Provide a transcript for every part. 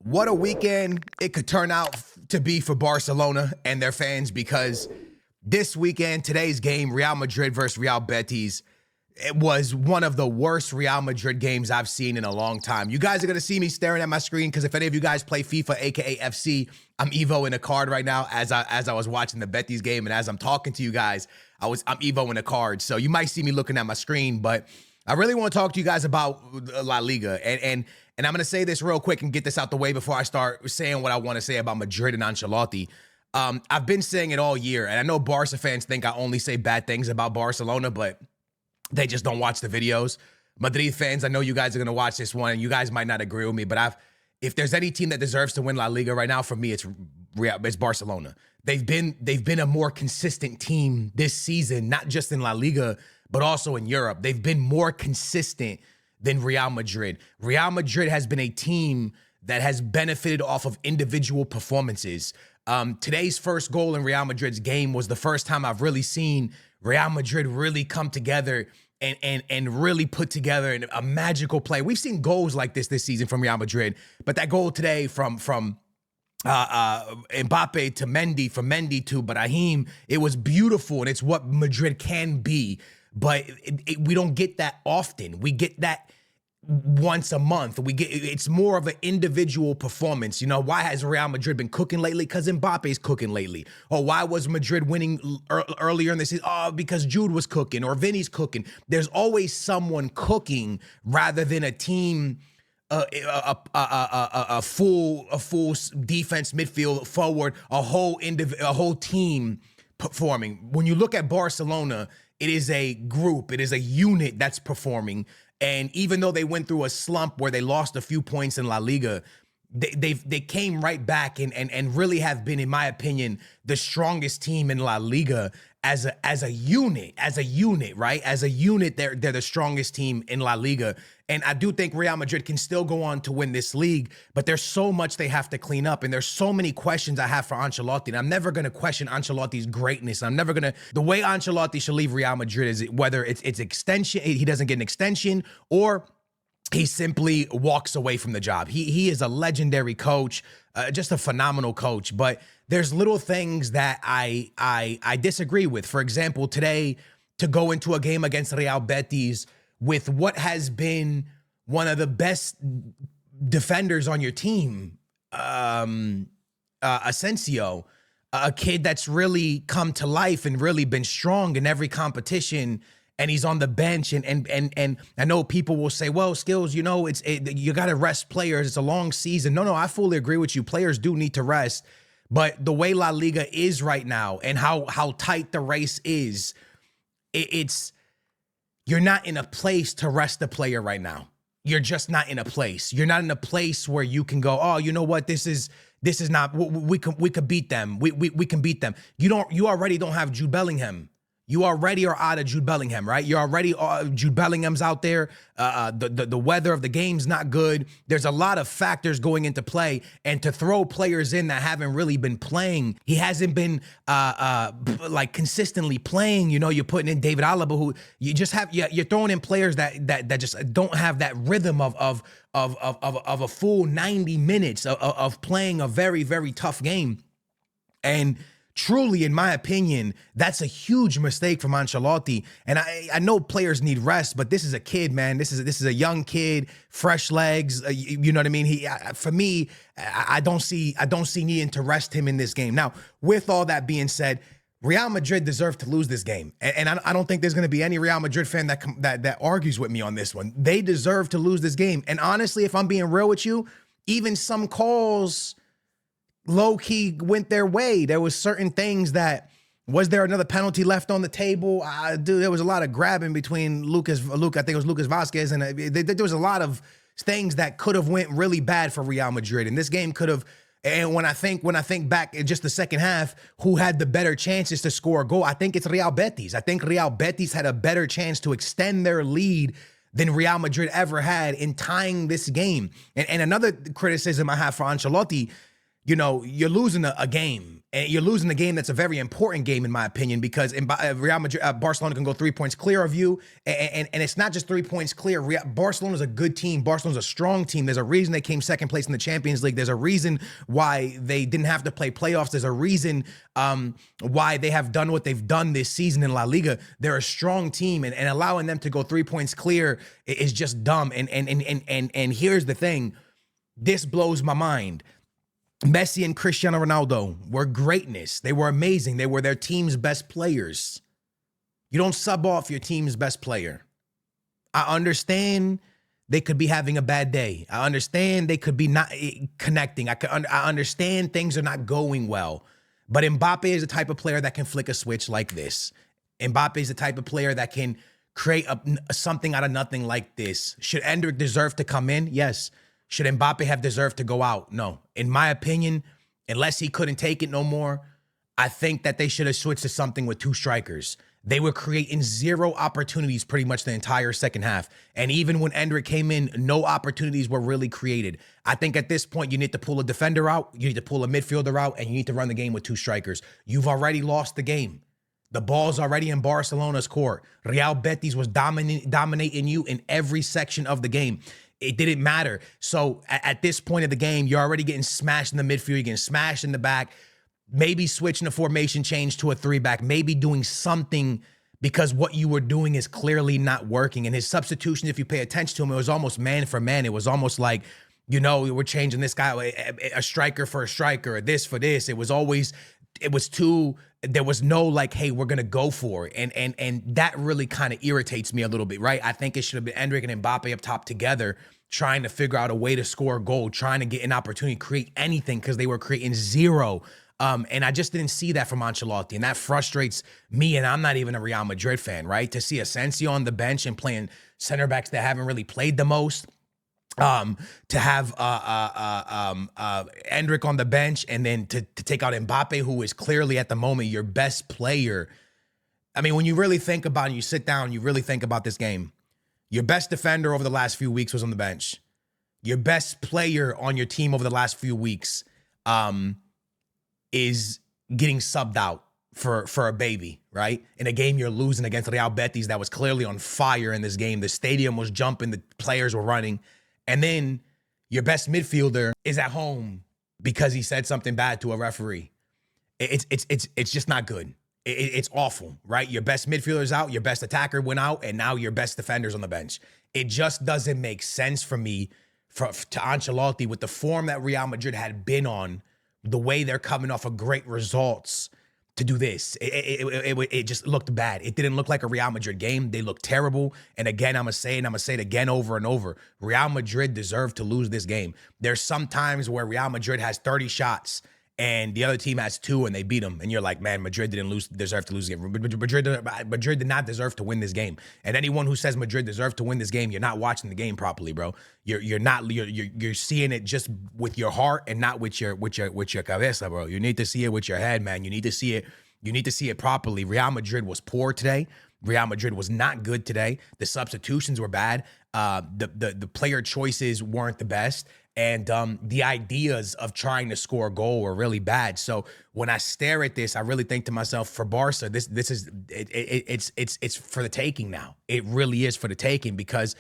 What a weekend it could turn out to be for Barcelona and their fans, because this weekend, today's game, Real Madrid versus Real Betis, it was one of the worst Real Madrid games I've seen in a long time. You guys are going to see me staring at my screen because if any of you guys play FIFA, aka FC, I'm Evoing a card right now as I was watching the Betis game, and as I'm talking to you guys, I'm Evoing a card. So you might see me looking at my screen, but I really want to talk to you guys about La Liga, and I'm going to say this real quick and get this out the way before I start saying what I want to say about Madrid and Ancelotti. I've been saying it all year, and I know Barca fans think I only say bad things about Barcelona, but they just don't watch the videos. Madrid fans, I know you guys are going to watch this one, and you guys might not agree with me, but if there's any team that deserves to win La Liga right now, for me, it's Barcelona. They've been a more consistent team this season, not just in La Liga, but also in Europe. They've been more consistent than Real Madrid. Real Madrid has been a team that has benefited off of individual performances. Today's first goal in Real Madrid's game was the first time I've really seen Real Madrid really come together and really put together a magical play. We've seen goals like this season from Real Madrid, but that goal today from Mbappe to Mendy, from Mendy to Brahim, it was beautiful, and it's what Madrid can be. But we don't get that often. We get that once a month. It's more of an individual performance. You know, why has Real Madrid been cooking lately? Because Mbappe's cooking lately. Or why was Madrid winning earlier in the season? Oh, because Jude was cooking or Vinny's cooking. There's always someone cooking rather than a team, a full defense, midfield, forward, a whole team performing. When you look at Barcelona, it is a group, it is a unit that's performing. And even though they went through a slump where they lost a few points in La Liga, they came right back and really have been, in my opinion, the strongest team in La Liga as a unit, right? As a unit, they're the strongest team in La Liga. And I do think Real Madrid can still go on to win this league, but there's so much they have to clean up. And there's so many questions I have for Ancelotti. And I'm never going to question Ancelotti's greatness. The way Ancelotti should leave Real Madrid is whether it's extension, he doesn't get an extension, or he simply walks away from the job. He is a legendary coach, just a phenomenal coach. But there's little things that I disagree with. For example, today, to go into a game against Real Betis with what has been one of the best defenders on your team, Asensio, a kid that's really come to life and really been strong in every competition, and he's on the bench, and I know people will say, well, Skills, you know, you got to rest players. It's a long season. No, I fully agree with you. Players do need to rest, but the way La Liga is right now and how tight the race is, you're not in a place to rest the player right now. You're just not in a place. You're not in a place where you can go, oh, you know what? This is not, we could beat them. We can beat them. You already don't have Jude Bellingham. You already are out of Jude Bellingham, right? You're already, Jude Bellingham's out there. The weather of the game's not good. There's a lot of factors going into play. And to throw players in that haven't really been playing, he hasn't been like consistently playing. You know, you're putting in David Alaba, who you just have, you're throwing in players that just don't have that rhythm of a full 90 minutes of playing a very, very tough game. And truly, in my opinion, that's a huge mistake from Ancelotti. And I know players need rest, but this is a kid, man. This is a young kid, fresh legs. You know what I mean? For me, I don't see needing to rest him in this game. Now, with all that being said, Real Madrid deserve to lose this game, and I don't think there's going to be any Real Madrid fan that argues with me on this one. They deserve to lose this game. And honestly, if I'm being real with you, even some calls low-key went their way. There was certain things that, was there another penalty left on the table? Dude, there was a lot of grabbing between I think it was Lucas Vazquez, and there was a lot of things that could have went really bad for Real Madrid. And this game could have, and when I think back in just the second half, who had the better chances to score a goal? I think it's Real Betis. I think Real Betis had a better chance to extend their lead than Real Madrid ever had in tying this game. And another criticism I have for Ancelotti, you're losing a game, and you're losing a game that's a very important game in my opinion, because Real Madrid, Barcelona can go 3 points clear of you, and it's not just 3 points clear. Barcelona's a good team. Barcelona's a strong team. There's a reason they came second place in the Champions League. There's a reason why they didn't have to play playoffs. There's a reason why they have done what they've done this season in La Liga. They're a strong team, and allowing them to go 3 points clear is just dumb. And here's the thing, this blows my mind. Messi and Cristiano Ronaldo were greatness. They were amazing. They were their team's best players. You don't sub off your team's best player. I understand they could be having a bad day. I understand they could be not connecting. I understand things are not going well. But Mbappe is the type of player that can flick a switch like this. Mbappe is the type of player that can create something out of nothing like this. Should Endrick deserve to come in? Yes. Should Mbappe have deserved to go out? No. In my opinion, unless he couldn't take it no more, I think that they should have switched to something with 2 strikers. They were creating 0 opportunities pretty much the entire second half. And even when Endrick came in, no opportunities were really created. I think at this point, you need to pull a defender out, you need to pull a midfielder out, and you need to run the game with 2 strikers. You've already lost the game. The ball's already in Barcelona's court. Real Betis was dominating you in every section of the game. It didn't matter. So at this point of the game, you're already getting smashed in the midfield. You're getting smashed in the back. Maybe switching the formation change to a 3-back. Maybe doing something, because what you were doing is clearly not working. And his substitution, if you pay attention to him, it was almost man for man. It was almost like, we're changing this guy, a striker for a striker, or this for this. There was no like, hey, we're going to go for it. And that really kind of irritates me a little bit, right? I think it should have been Endrick and Mbappe up top together, trying to figure out a way to score a goal, trying to get an opportunity, create anything, because they were creating 0. And I just didn't see that from Ancelotti, and that frustrates me, and I'm not even a Real Madrid fan, right? To see Asensio on the bench and playing center backs that haven't really played the most, to have Endrick on the bench, and then to take out Mbappe, who is clearly at the moment your best player. I mean, when you really think about it, you sit down, you really think about this game, your best defender over the last few weeks was on the bench. Your best player on your team over the last few weeks is getting subbed out for a baby, right? In a game you're losing against Real Betis that was clearly on fire in this game. The stadium was jumping, the players were running. And then your best midfielder is at home because he said something bad to a referee. It's just not good. It's awful, right? Your best midfielder's out, your best attacker went out, and now your best defender's on the bench. It just doesn't make sense for me, to Ancelotti, with the form that Real Madrid had been on, the way they're coming off of great results, to do this. It just looked bad. It didn't look like a Real Madrid game. They looked terrible. And again, I'm going to say it again over and over. Real Madrid deserved to lose this game. There's some times where Real Madrid has 30 shots and the other team has 2 and they beat them. And you're like, man, Madrid didn't deserve to lose the game. Madrid did not deserve to win this game. And anyone who says Madrid deserved to win this game, you're not watching the game properly, bro. You're seeing it just with your heart and not with your cabeza, bro. You need to see it with your head, man. You need to see it properly. Real Madrid was poor today. Real Madrid was not good today. The substitutions were bad. The player choices weren't the best. And the ideas of trying to score a goal were really bad. So when I stare at this, I really think to myself, for Barca, it's for the taking now. It really is for the taking, because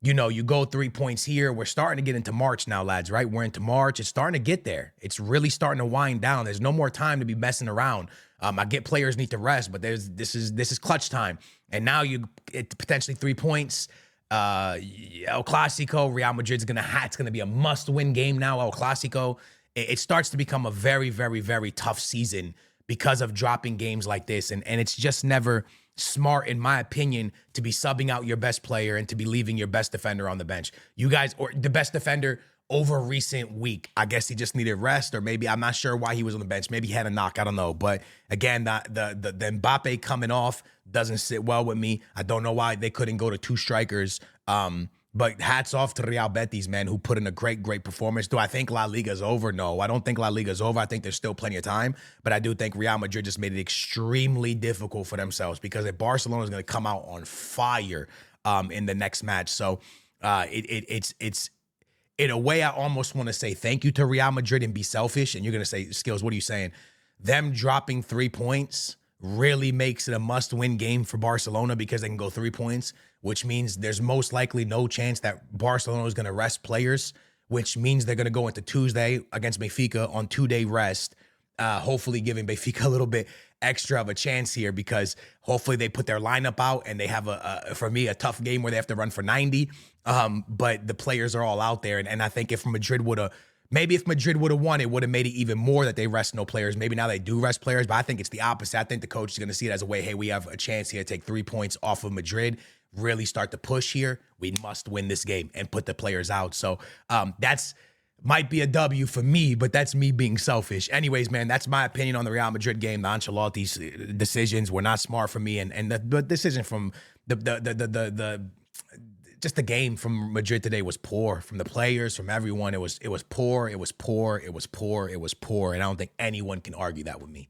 you go 3 points here. We're starting to get into March now, lads, right? We're into March. It's starting to get there. It's really starting to wind down. There's no more time to be messing around. I get players need to rest, but this is clutch time. And now potentially 3 points. El Clasico, Real Madrid's it's gonna be a must-win game now. El Clasico, it starts to become a very, very, very tough season because of dropping games like this, and it's just never smart, in my opinion, to be subbing out your best player and to be leaving your best defender on the bench. You guys, or the best defender over recent week, I guess he just needed rest, or maybe I'm not sure why he was on the bench. Maybe he had a knock, I don't know. But again, the Mbappe coming off doesn't sit well with me. I don't know why they couldn't go to 2 strikers. But hats off to Real Betis, man, who put in a great, great performance. Do I think La Liga's over? No, I don't think La Liga's over. I think there's still plenty of time. But I do think Real Madrid just made it extremely difficult for themselves, because if Barcelona is going to come out on fire in the next match. So it's in a way, I almost want to say thank you to Real Madrid and be selfish. And you're going to say, Skills, what are you saying? Them dropping 3 points really makes it a must-win game for Barcelona because they can go 3 points, which means there's most likely no chance that Barcelona is going to rest players, which means they're going to go into Tuesday against Benfica on 2-day rest, hopefully giving Benfica a little bit extra of a chance here because hopefully they put their lineup out and they have, for me, a tough game where they have to run for 90. But the players are all out there. And I think if Madrid would have won, it would have made it even more that they rest no players. Maybe now they do rest players, but I think it's the opposite. I think the coach is going to see it as a way, hey, we have a chance here to take 3 points off of Madrid, really start to push here. We must win this game and put the players out. So that's might be a W for me, but that's me being selfish. Anyways, man, that's my opinion on the Real Madrid game. The Ancelotti's decisions were not smart for me, and the decision from just the game from Madrid today was poor. From the players, from everyone, it was poor. And I don't think anyone can argue that with me.